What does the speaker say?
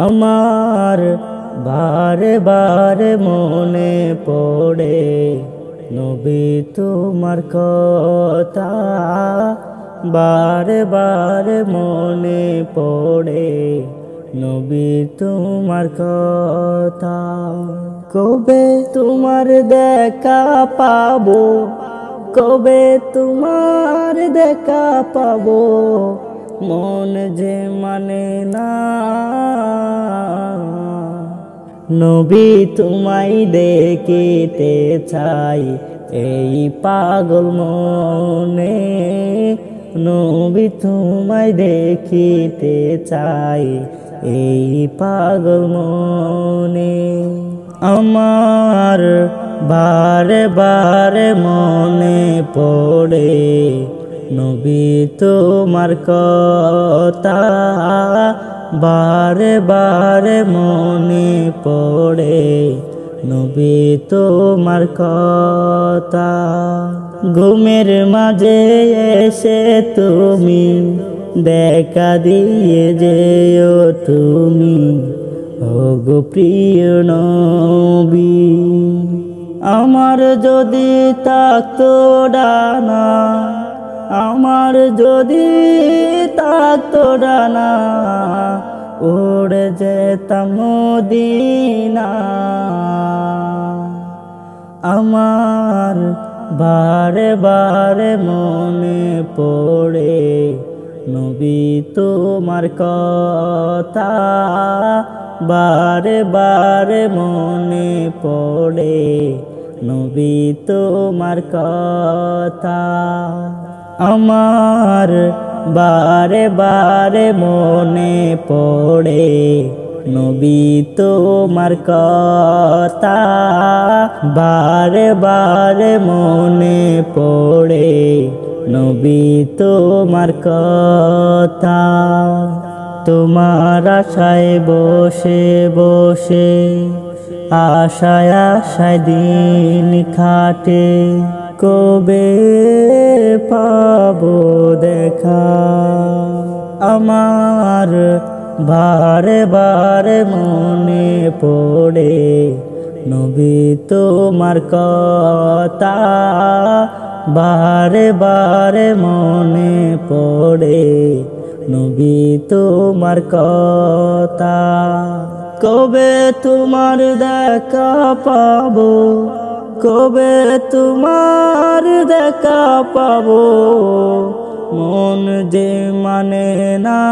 আমার বারে বারে মনে পড়ে নবী তোমার কথা, বারে বারে মনে পড়ে নবী তোমার কথা। কবে তোমার দেখা পাবো, কবে তোমার দেখা পাবো, মন যে মানে না। নবী তোমায় দেখিতে চাই এই পাগল মনে, নবী তোমায় দেখিতে চাই এই পাগল মনে। আমার বারে বারে মনে পড়ে নবী তোমার কথা, বারে বারে মনে পড়ে নবী তোমার কথা। ঘুমের মাঝে এসে তুমি দেখা দিয়ে যেও তুমি, ওগো প্রিয় নবী। আমার যদি থাকতো ডানা, আমার যদি থাকতো ডানা, উড়ে যেতাম মদিনা। আমার বারে বারে মনে পড়ে নবী তোমার কথা, বারে বারে মনে পড়ে নবী তোমার কথা। আমার বারে বারে মনে পড়ে নবী তোমার কথা, বারে বারে মনে পড়ে নবী তোমার কথা। তোমার আশায় বসে বসে আশায় আশায় দিন কাটে, কবে পাবো দেখা। আমার বারে বারে মনে পড়ে নবী তোমার কথা, বারে বারে মনে পড়ে নবী তোমার কথা। কবে তোমার দেখা পাবো, কবে তোমার দেখা পাবো, মন যে মানে না।